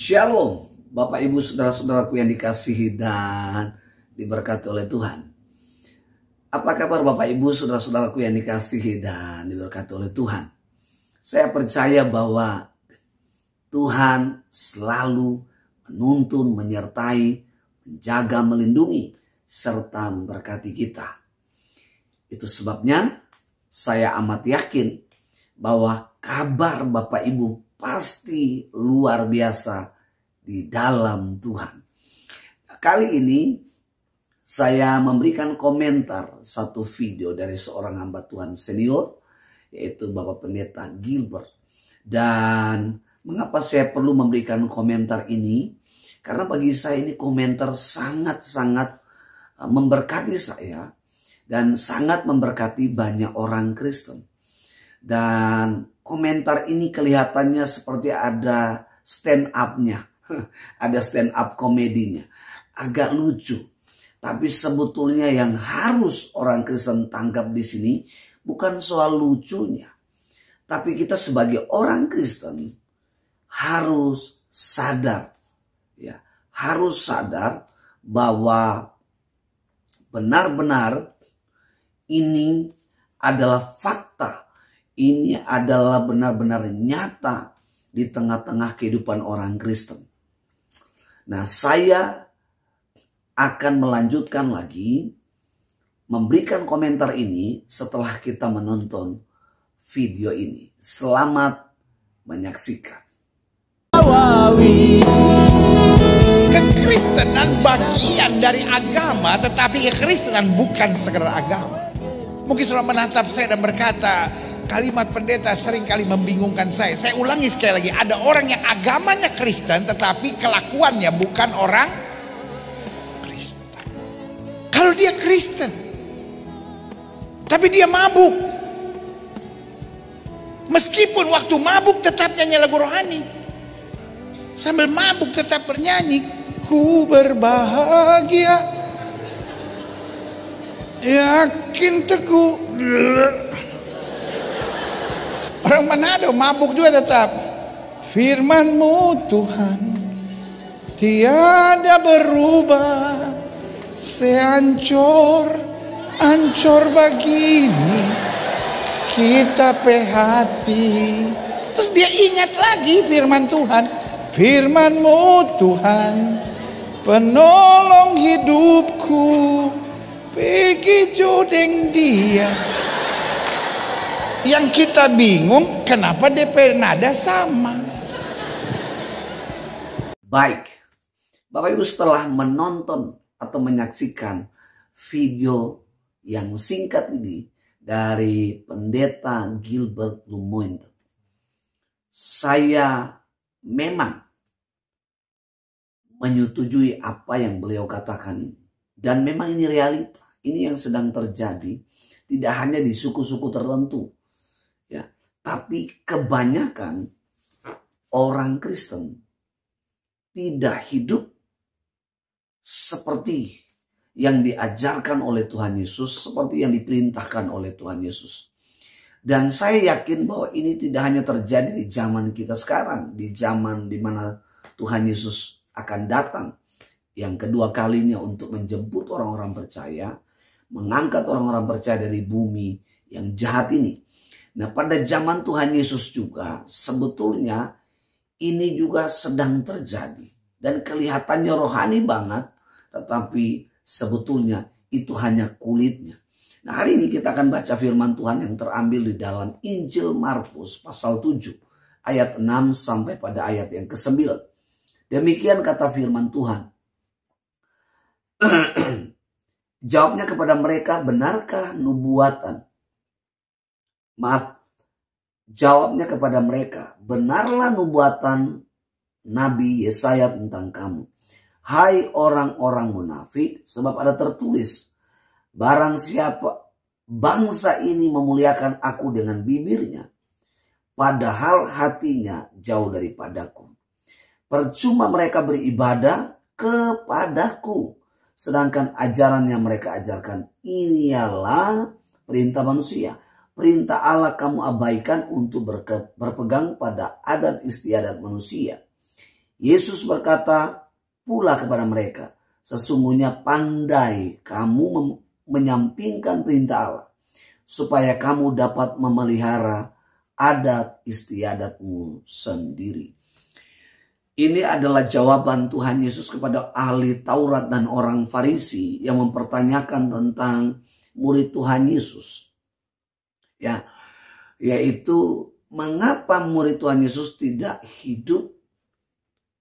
Shalom, Bapak Ibu Saudara-saudaraku yang dikasihi dan diberkati oleh Tuhan. Apa kabar Bapak Ibu Saudara-saudaraku yang dikasihi dan diberkati oleh Tuhan? Saya percaya bahwa Tuhan selalu menuntun, menyertai, menjaga, melindungi, serta memberkati kita. Itu sebabnya saya amat yakin bahwa kabar Bapak Ibu pasti luar biasa di dalam Tuhan. Kali ini saya memberikan komentar satu video dari seorang hamba Tuhan senior, yaitu Bapak Pendeta Gilbert. Dan mengapa saya perlu memberikan komentar ini? Karena bagi saya ini komentar sangat-sangat memberkati saya dan sangat memberkati banyak orang Kristen. Dan komentar ini kelihatannya seperti ada stand up-nya. Ada stand up komedinya. Agak lucu. Tapi sebetulnya yang harus orang Kristen tangkap di sini bukan soal lucunya. Tapi kita sebagai orang Kristen harus sadar. Ya, harus sadar bahwa benar-benar ini adalah fakta. Ini adalah benar-benar nyata di tengah-tengah kehidupan orang Kristen. Nah, saya akan melanjutkan lagi memberikan komentar ini setelah kita menonton video ini. Selamat menyaksikan. Kekristenan bagian dari agama, tetapi kekristenan bukan sekedar agama. Mungkin sudah menatap saya dan berkata, kalimat pendeta sering kali membingungkan saya. Saya ulangi sekali lagi, ada orang yang agamanya Kristen tetapi kelakuannya bukan orang Kristen. Kalau dia Kristen tapi dia mabuk, meskipun waktu mabuk tetap nyanyi lagu rohani, sambil mabuk tetap bernyanyi, ku berbahagia, yakin teguh. Orang Manado mabuk juga tetap. Firman-Mu Tuhan tiada berubah, seancur begini kita hati. Terus dia ingat lagi firman Tuhan. Firman-Mu Tuhan penolong hidupku, pergi jodeng dia. Yang kita bingung kenapa DP nada sama. Baik, Bapak Ibu setelah menonton atau menyaksikan video yang singkat ini dari Pendeta Gilbert Lumointe, saya memang menyetujui apa yang beliau katakan ini. Dan memang ini realita, ini yang sedang terjadi tidak hanya di suku-suku tertentu. Ya, tapi kebanyakan orang Kristen tidak hidup seperti yang diajarkan oleh Tuhan Yesus, seperti yang diperintahkan oleh Tuhan Yesus. Dan saya yakin bahwa ini tidak hanya terjadi di zaman kita sekarang, di zaman di mana Tuhan Yesus akan datang yang kedua kalinya untuk menjemput orang-orang percaya, mengangkat orang-orang percaya dari bumi yang jahat ini. Nah, pada zaman Tuhan Yesus juga sebetulnya ini juga sedang terjadi. Dan kelihatannya rohani banget, tetapi sebetulnya itu hanya kulitnya. Nah, hari ini kita akan baca firman Tuhan yang terambil di dalam Injil Markus pasal 7 ayat 6 sampai pada ayat yang ke-9. Demikian kata firman Tuhan. Jawabnya kepada mereka, benarkah nubuatan? Jawabnya kepada mereka, benarlah nubuatan Nabi Yesaya tentang kamu. Hai orang-orang munafik, sebab ada tertulis, barang siapa bangsa ini memuliakan aku dengan bibirnya, padahal hatinya jauh daripadaku. Percuma mereka beribadah kepadaku, sedangkan ajaran yang mereka ajarkan ini ialah perintah manusia. Perintah Allah kamu abaikan untuk berpegang pada adat istiadat manusia. Yesus berkata pula kepada mereka, sesungguhnya pandai kamu menyampingkan perintah Allah, supaya kamu dapat memelihara adat istiadatmu sendiri. Ini adalah jawaban Tuhan Yesus kepada ahli Taurat dan orang Farisi yang mempertanyakan tentang murid Tuhan Yesus. Ya, yaitu mengapa murid Tuhan Yesus tidak hidup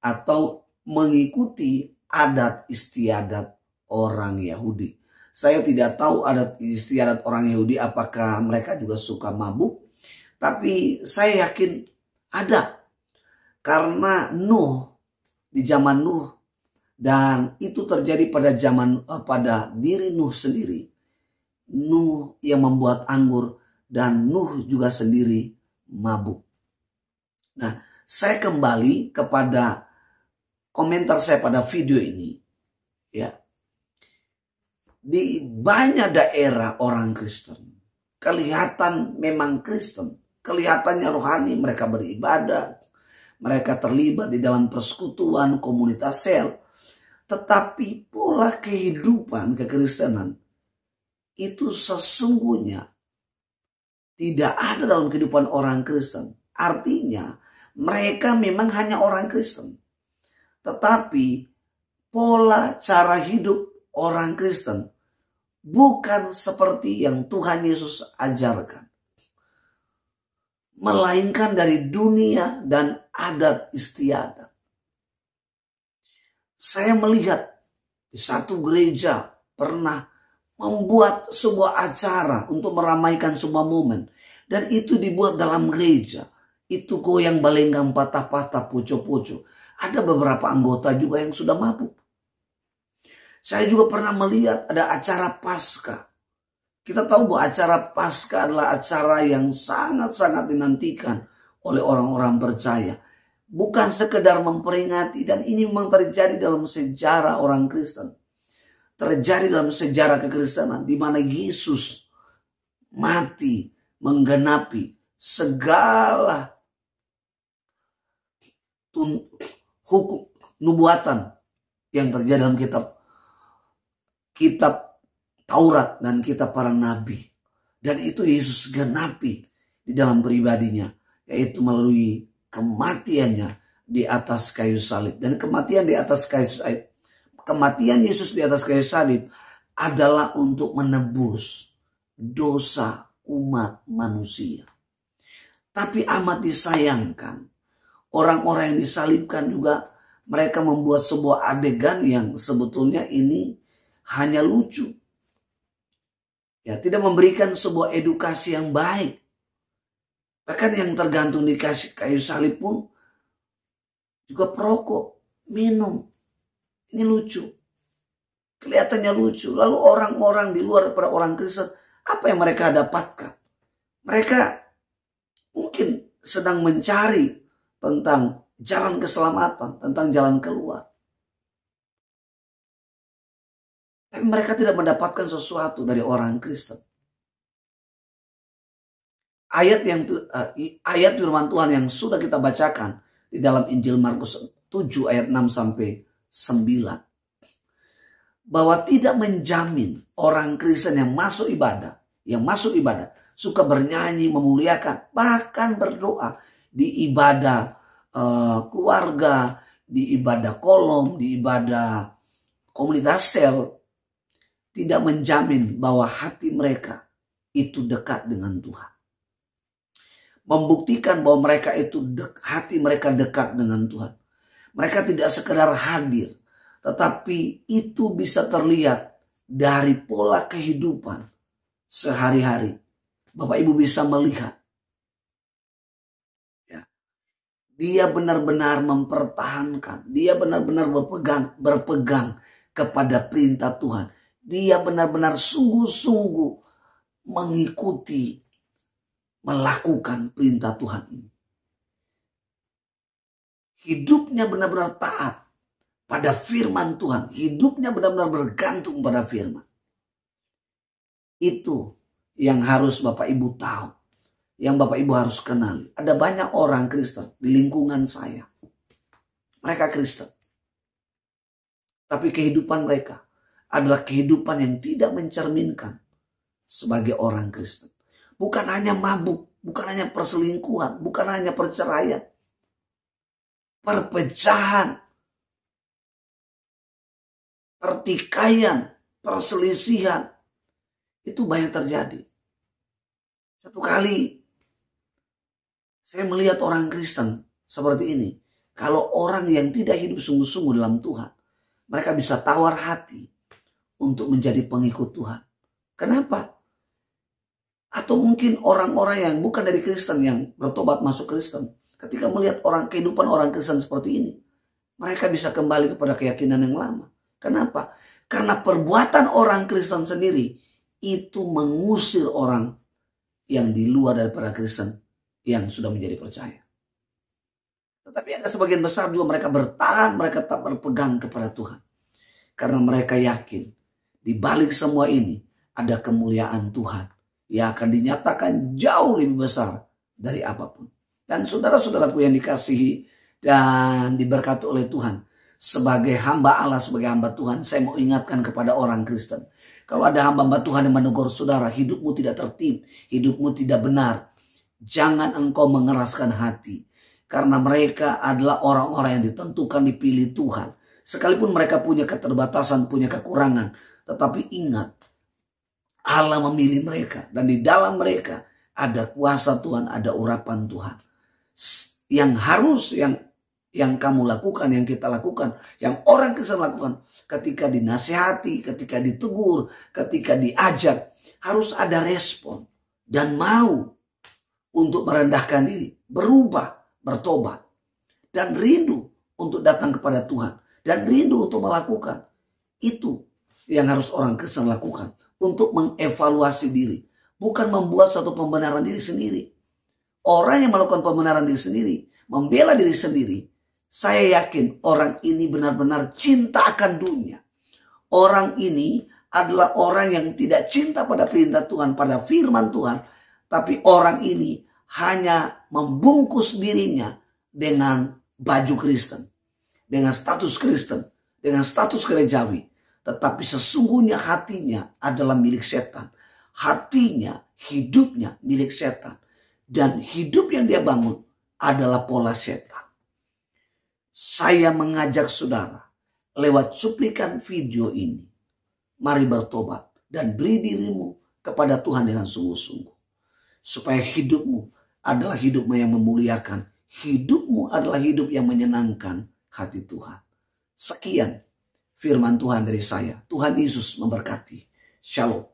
atau mengikuti adat istiadat orang Yahudi. Saya tidak tahu adat istiadat orang Yahudi apakah mereka juga suka mabuk, tapi saya yakin ada. Karena Nuh, di zaman Nuh, dan itu terjadi pada diri Nuh sendiri. Nuh yang membuat anggur dan Nuh juga sendiri mabuk. Nah, saya kembali kepada komentar saya pada video ini. Ya. Di banyak daerah orang Kristen kelihatan memang Kristen, kelihatannya rohani, mereka beribadah, mereka terlibat di dalam persekutuan komunitas sel. Tetapi pola kehidupan kekristenan itu sesungguhnya tidak ada dalam kehidupan orang Kristen. Artinya mereka memang hanya orang Kristen. Tetapi pola cara hidup orang Kristen bukan seperti yang Tuhan Yesus ajarkan. Melainkan dari dunia dan adat istiadat. Saya melihat di satu gereja pernah membuat sebuah acara untuk meramaikan sebuah momen. Dan itu dibuat dalam gereja. Itu goyang balenggang patah-patah, poco-poco. Ada beberapa anggota juga yang sudah mabuk. Saya juga pernah melihat ada acara Paskah. Kita tahu bahwa acara Paskah adalah acara yang sangat-sangat dinantikan oleh orang-orang percaya. Bukan sekedar memperingati, dan ini memang terjadi dalam sejarah orang Kristen. Terjadi dalam sejarah kekristenan di mana Yesus mati menggenapi segala hukum nubuatan yang terjadi dalam kitab Taurat dan kitab para nabi. Dan itu Yesus genapi di dalam pribadinya, yaitu melalui kematiannya di atas kayu salib. Dan kematian di atas kayu salib, kematian Yesus di atas kayu salib adalah untuk menebus dosa umat manusia. Tapi amat disayangkan, orang-orang yang disalibkan juga mereka membuat sebuah adegan yang sebetulnya ini hanya lucu. Ya, tidak memberikan sebuah edukasi yang baik. Bahkan yang tergantung di kayu salib pun juga perokok, minum. Ini lucu. Kelihatannya lucu. Lalu orang-orang di luar daripada orang Kristen, apa yang mereka dapatkan? Mereka mungkin sedang mencari tentang jalan keselamatan, tentang jalan keluar. Tapi mereka tidak mendapatkan sesuatu dari orang Kristen. Ayat firman Tuhan yang sudah kita bacakan di dalam Injil Markus 7 ayat 6 sampai 9. Bahwa tidak menjamin orang Kristen yang masuk ibadah, suka bernyanyi, memuliakan, bahkan berdoa di ibadah keluarga, di ibadah kolom, di ibadah komunitas sel, tidak menjamin bahwa hati mereka itu dekat dengan Tuhan. Membuktikan bahwa mereka itu hati mereka dekat dengan Tuhan. Mereka tidak sekedar hadir, tetapi itu bisa terlihat dari pola kehidupan sehari-hari. Bapak Ibu bisa melihat. Ya. Dia benar-benar mempertahankan, dia benar-benar berpegang kepada perintah Tuhan. Dia benar-benar sungguh-sungguh mengikuti, melakukan perintah Tuhan ini. Hidupnya benar-benar taat pada firman Tuhan. Hidupnya benar-benar bergantung pada firman. Itu yang harus Bapak Ibu tahu. Yang Bapak Ibu harus kenali. Ada banyak orang Kristen di lingkungan saya. Mereka Kristen. Tapi kehidupan mereka adalah kehidupan yang tidak mencerminkan sebagai orang Kristen. Bukan hanya mabuk, bukan hanya perselingkuhan, bukan hanya perceraian. Perpecahan, pertikaian, perselisihan, itu banyak terjadi. Satu kali saya melihat orang Kristen seperti ini. Kalau orang yang tidak hidup sungguh-sungguh dalam Tuhan, mereka bisa tawar hati untuk menjadi pengikut Tuhan. Kenapa? Atau mungkin orang-orang yang bukan dari Kristen yang bertobat masuk Kristen, ketika melihat kehidupan orang Kristen seperti ini, mereka bisa kembali kepada keyakinan yang lama. Kenapa? Karena perbuatan orang Kristen sendiri itu mengusir orang yang di luar daripada Kristen yang sudah menjadi percaya. Tetapi ada sebagian besar juga mereka bertahan, mereka tak berpegang kepada Tuhan. Karena mereka yakin di balik semua ini ada kemuliaan Tuhan yang akan dinyatakan jauh lebih besar dari apapun. Dan saudara-saudaraku yang dikasihi dan diberkati oleh Tuhan, sebagai hamba Allah, sebagai hamba Tuhan, saya mau ingatkan kepada orang Kristen. Kalau ada hamba-hamba Tuhan yang menegur saudara, hidupmu tidak tertib, hidupmu tidak benar, jangan engkau mengeraskan hati. Karena mereka adalah orang-orang yang ditentukan dipilih Tuhan. Sekalipun mereka punya keterbatasan, punya kekurangan. Tetapi ingat, Allah memilih mereka. Dan di dalam mereka ada kuasa Tuhan, ada urapan Tuhan. Yang harus, yang kamu lakukan, yang kita lakukan, yang orang Kristen lakukan. Ketika dinasihati, ketika ditegur, ketika diajak. Harus ada respon. Dan mau untuk merendahkan diri, berubah, bertobat, dan rindu untuk datang kepada Tuhan, dan rindu untuk melakukan. Itu yang harus orang Kristen lakukan, untuk mengevaluasi diri, bukan membuat satu pembenaran diri sendiri. Orang yang melakukan pembenaran diri sendiri, membela diri sendiri, saya yakin orang ini benar-benar cinta akan dunia. Orang ini adalah orang yang tidak cinta pada perintah Tuhan, pada firman Tuhan, tapi orang ini hanya membungkus dirinya dengan baju Kristen, dengan status Kristen, dengan status gerejawi. Tetapi sesungguhnya hatinya adalah milik setan. Hatinya, hidupnya milik setan. Dan hidup yang dia bangun adalah pola setan. Saya mengajak saudara lewat cuplikan video ini, mari bertobat dan beri dirimu kepada Tuhan dengan sungguh-sungguh. Supaya hidupmu adalah hidupmu yang memuliakan. Hidupmu adalah hidup yang menyenangkan hati Tuhan. Sekian firman Tuhan dari saya. Tuhan Yesus memberkati. Shalom.